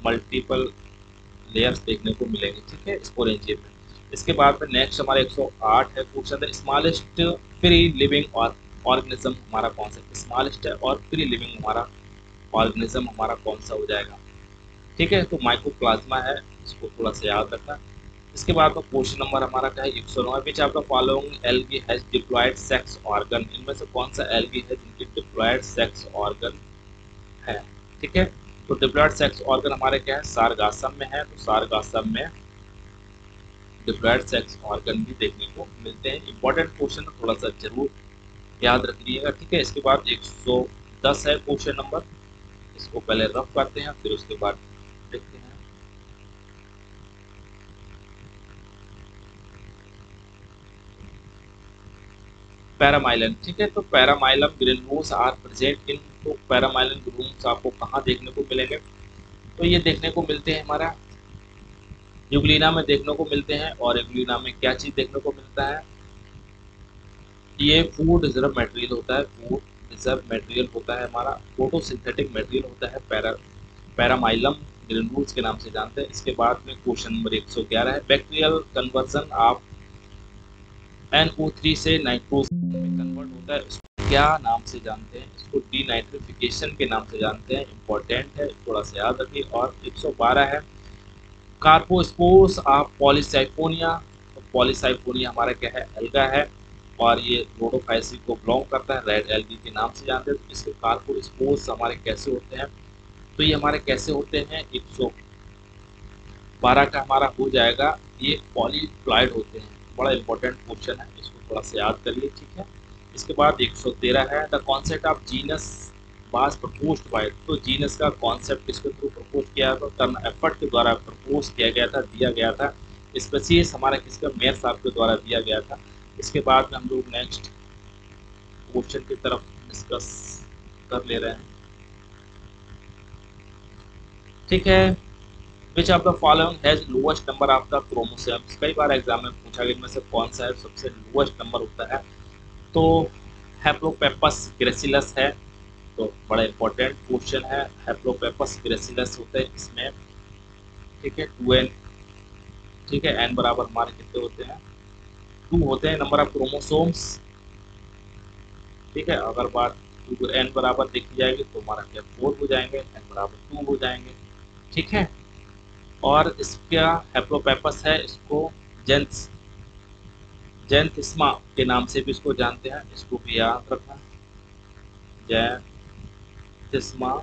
मल्टीपल लेयर्स देखने को मिलेंगे। ठीक है, स्पोरेंजिया में। इसके बाद में नेक्स्ट हमारा 108 है, क्वेश्चन है स्मॉलेस्ट फ्री लिविंग ऑर्गेनिज्म हमारा कौन सा, स्मॉलेस्ट है और फ्री लिविंग हमारा ऑर्गेनिज्म हमारा कौन सा हो जाएगा। ठीक है, तो माइकोप्लाज्मा है, इसको थोड़ा सा याद रखना। इसके बाद में क्वेश्चन नंबर हमारा क्या है, 109, which of the following algae has diploid sex organ. इनमें से कौन सा एल्गी है जिनकी डिप्लॉयड सेक्स ऑर्गन है। ठीक है, तो डिप्लॉयड सेक्स ऑर्गन हमारे क्या है, सारगासम में है, तो सारगासम में डिप्लॉयड सेक्स ऑर्गन भी देखने को मिलते हैं। इंपॉर्टेंट क्वेश्चन है, थोड़ा सा जरूर याद रखिएगा। ठीक है, इसके बाद 110 है क्वेश्चन नंबर, इसको पहले रफ करते हैं फिर उसके बाद देखते हैं। पैरामाइलन, ठीक है। तो पैरामाइलम ग्रेन्यूल्स आर प्रेजेंट इन, तो पैरामाइलन ग्रेन्यूल्स आपको कहाँ देखने को मिलेंगे? तो ये देखने को मिलते हैं हमारा यूग्लिना में देखने को मिलते हैं। और यूग्लिना में क्या चीज़ देखने को मिलता है? ये फूड रिजर्व मटेरियल होता है, फूड रिजर्व मटेरियल होता है हमारा, फोटोसिंथेटिक मटेरियल होता है, पैरामाइलम ग्रेन्यूल्स के नाम से जानते हैं। इसके बाद में क्वेश्चन नंबर 111 है, बैक्टीरियल कन्वर्जन ऑफ NO3 से नाइट्रोस में कन्वर्ट होता है, इसको क्या नाम से जानते हैं? इसको डीनाइट्रिफिकेशन के नाम से जानते हैं। इंपॉर्टेंट है, थोड़ा सा याद रखिए। और 112 है, कार्पोस्पोर्स ऑफ पॉलीसाइफोनिया। तो पॉलीसाइफोनिया हमारा क्या है? एल्गा है, और ये रोडोफाइसी को बिलोंग करता है, रेड एल्गी के नाम से जानते हैं। तो इसके कार्पोस्पोर्स हमारे कैसे होते हैं? तो ये हमारे कैसे होते हैं? 112 का हमारा हो जाएगा, ये पॉलीप्लॉइड होते हैं। बड़ा इंपॉर्टेंट क्वेश्चन है, इसको थोड़ा सा याद करिए, ठीक है। इसके बाद 113 है, the concept of genus was proposed by. तो जीनस का कॉन्सेप्ट किसके थ्रू प्रपोज किया था? टर्न एफर्ट के द्वारा प्रपोज किया गया था, दिया गया था। स्पेसिस हमारा किसका? मेयर साहब के द्वारा दिया गया था। इसके बाद में हम लोग नेक्स्ट क्वेश्चन की तरफ डिस्कस कर ले रहे हैं, ठीक है। Which of the following has lowest number of the chromosomes. कई बार एग्जाम में पूछा गया इनमें से कौन सा है सबसे लोएस्ट नंबर होता है? तो हैप्लोपेपस ग्रेसिलस है। तो बड़ा इंपॉर्टेंट क्वेश्चन है, हैप्लोपेपस ग्रेसिलस होते हैं इसमें, ठीक है। 2n, ठीक है। n बराबर हमारे कितने होते हैं? 2 होते हैं नंबर ऑफ क्रोमोसोम्स, ठीक है। अगर बात n बराबर देखी जाएगी तो हमारा क्या 4 हो जाएंगे, n बराबर 2 हो जाएंगे, ठीक है। और इसका हैप्लोपेपस है, इसको जेंथ्स जेंथिस्मा के नाम से भी इसको जानते हैं, इसको भी याद रखना, जेंथिस्मा,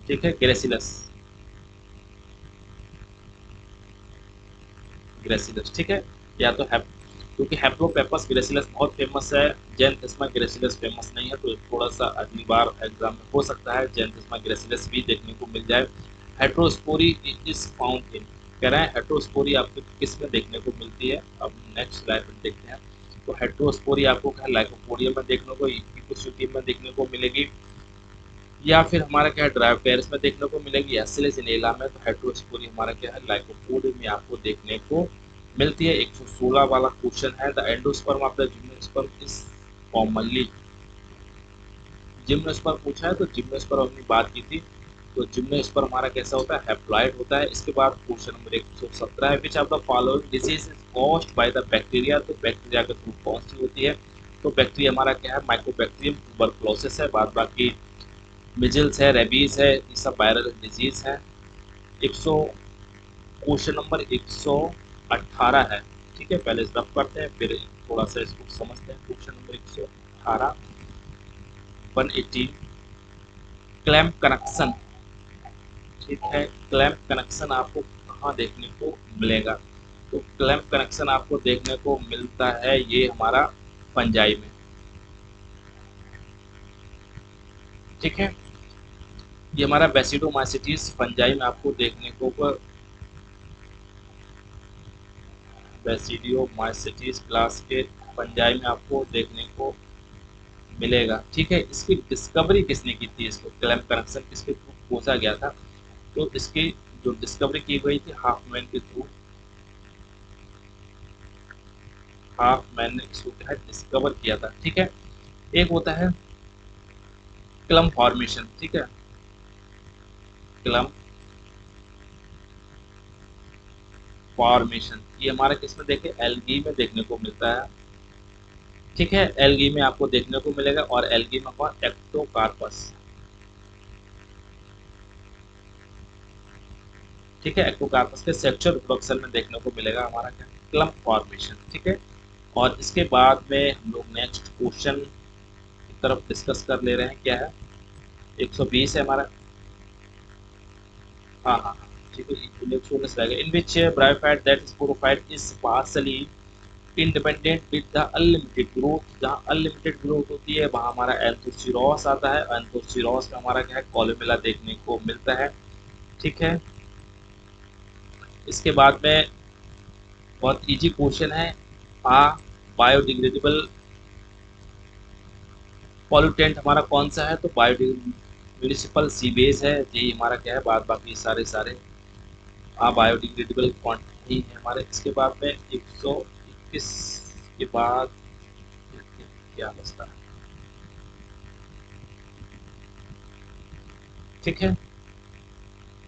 ठीक है। ग्रेसिलस, ठीक है। या तो क्योंकि हैप्लोपेपस ग्रेसिलस बहुत फेमस है, जेंथिस्मा ग्रेसिलस फेमस नहीं है, तो थोड़ा सा अगली बार एग्जाम में हो सकता है जेंथिस्मा ग्रेसिलस भी देखने को मिल जाए। हेट्रोस्पोरी इज फाउंड इन, कह रहे हैं हेट्रोस्पोरी आपको किस में देखने को मिलती है? अब नेक्स्ट स्लाइड में देखते हैं। तो हेट्रोस्पोरी आपको क्या लाइकोपोडियम में देखने को, इक्विकोसिटियम में देखने को मिलेगी, या फिर हमारा क्या है ड्रायोप्टेरिस में देखने को मिलेगी, एसिलिसिनेला में। तो हेट्रोस्पोरी हमारा क्या है? लाइकोपोडियम में आपको देखने को मिलती है। 116 वाला क्वेश्चन है, the endosperm of the gymnosperm is commonly. Gymnosperm पूछा है, तो जिम्नोस्पर्म हमने बात की थी, तो जिम्नोस्पर्म हमारा कैसा होता है? हैप्लॉइड होता है। इसके बाद क्वेश्चन नंबर 117 है, which of the following disease is caused by the bacteria. तो बैक्टीरिया के थ्रू कौन सी होती है? तो बैक्टीरिया हमारा क्या है? माइकोबैक्टीरियम ट्यूबरकुलोसिस है, बाद बाकी मिजल्स है, रेबीज है, ये सब वायरल डिजीज है। 100 क्वेश्चन नंबर 118 है, ठीक है। पहले रफ करते हैं, फिर थोड़ा सा इसको समझते हैं। क्वेश्चन नंबर 118, 118, क्लैंप कनेक्शन, ठीक है। क्लैंप कनेक्शन आपको कहाँ देखने को मिलेगा? तो क्लैंप कनेक्शन आपको देखने को मिलता है ये हमारा फंजाई में, ठीक है। ये हमारा बेसिडोमाइसिटीज फंजाई में आपको देखने को, बेसिडियोमाइसिटीज क्लास के फंजाई में आपको देखने को मिलेगा, ठीक है। इसकी डिस्कवरी किसने की थी? इसको क्लैंप कनेक्शन किसके थ्रू खोजा गया था? तो इसकी जो डिस्कवरी की गई थी हाफमैन के थ्रू, हाफमैन ने इसको क्या है डिस्कवर किया था, ठीक है। एक होता है क्लम फॉर्मेशन, ठीक है। क्लम फॉर्मेशन ये हमारा किस में देखे? एल्गी में देखने को मिलता है, ठीक है। एल्गी में आपको देखने को मिलेगा, और एल्गी में कौन? एक्टोकार्पस, ठीक है। एक्टोकार्पस के सेक्सुअल रिप्रोडक्शन में देखने को मिलेगा हमारा क्या? क्लम फॉर्मेशन, ठीक है। और इसके बाद में हम लोग नेक्स्ट क्वेश्चन की तरफ डिस्कस कर ले रहे हैं, क्या है? 120 है हमारा, हाँ हाँ हाँ, ठीक है। 119 रहेगा, in which bryophyte that sporophyte is partially independent with the unlimited growth. जहाँ अनलिमिटेड ग्रोथ होती है वहाँ हमारा एंथोसिरोस आता है, एंथोसिरोस में हमारा क्या है? कोलुमेला देखने को मिलता है, ठीक है। इसके बाद में बहुत इजी क्वेश्चन है, आ बायोडिग्रेडेबल पॉल्यूटेंट हमारा कौन सा है, तो म्यूनिसिपल सीवेज है, यही हमारा क्या है, बाद बाकी सारे सारे बायोडिग्रेडेबल क्वांटिटी है हमारे। इसके बाद में 121 के बाद क्या बचता है, ठीक है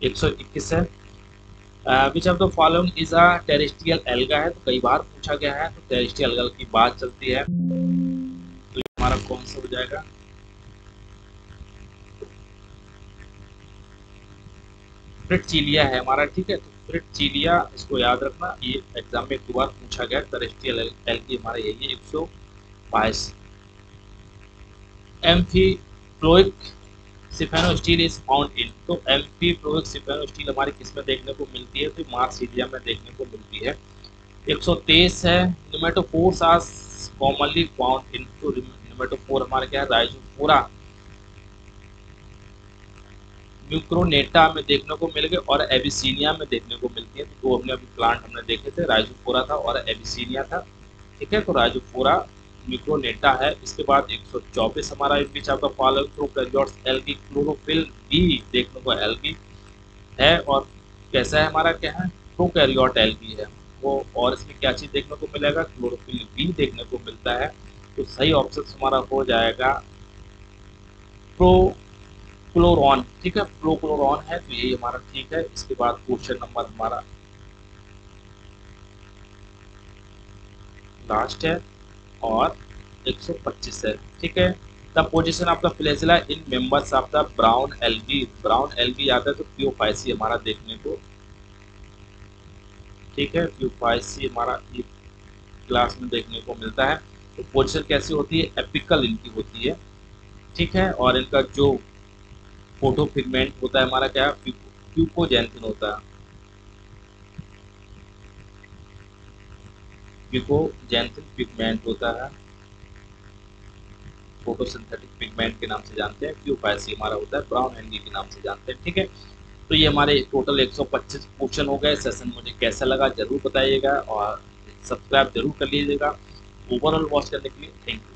121 है। Which of the following is a terrestrial alga है, तो कई बार पूछा गया है, तो टेरेस्ट्रियल एल्गा की बात चलती है, तो ये हमारा कौन सा हो जाएगा, फ्रिटचिलिया है हमारा, ठीक है। तो फ्रिटचिलिया इसको याद रखना, ये एग्जाम में एक दो बार पूछा गया, टेरेस्ट्रियल एल्गी हमारा यही है 122। एम्फीफ्लोइक सिफेनोस्टील इज फाउंड इन, तो एम्फीफ्लोइक सिफेनोस्टील हमारी किस में देखने को मिलती है, तो मार्सिलिया में देखने को मिलती है। 123 है, nematophores are commonly found in, तो निमेटोफोर हमारे क्या है, राइजोफोरा म्यूक्रोनेटा में देखने को मिल गए और एबिसीनिया में देखने को मिलती है। तो हमने अभी प्लांट हमने देखे थे, राइजोफोरा था और एबिसीनिया था, ठीक है। तो राइजोफोरा म्यूक्रोनेटा है। इसके बाद 124 हमारा बीच आपका फॉलोइंग प्रोकैरियोट्स एल्गी, क्लोरोफिल भी देखने को एल्गी है, और कैसा है हमारा क्या है, प्रोकैरियोट एल्गी है वो, और इसमें क्या चीज देखने को मिलेगा, क्लोरोफिल भी देखने को मिलता है। तो सही ऑप्शन हमारा हो जाएगा प्रो क्लोरॉन, ठीक है, प्रोक्लोरॉन है, तो यही हमारा ठीक है। इसके बाद क्वेश्चन नंबर हमारा लास्ट है और 125 है, ठीक है। The position of the flagella in members of the brown algae, brown algae आता है तो प्योफाइसी हमारा देखने को, ठीक है, प्योफाइसी हमारा क्लास में देखने को मिलता है। तो पोजीशन कैसी होती है, एपिकल इनकी होती है, ठीक है। और इनका जो फोटो पिगमेंट होता है हमारा क्या है, प्यूकोजेंथिन होता है, प्यूकोजेंथिन पिगमेंट होता है, फोटोसिंथेटिक पिगमेंट के नाम से जानते हैं। प्यूफाइसी हमारा होता है ब्राउन एल्गी के नाम से जानते हैं, ठीक है। तो ये हमारे टोटल 125 क्वेश्चन हो गए। सेशन मुझे कैसा लगा जरूर बताइएगा और सब्सक्राइब जरूर कर लीजिएगा। ओवरऑल वॉच करने के लिए थैंक यू।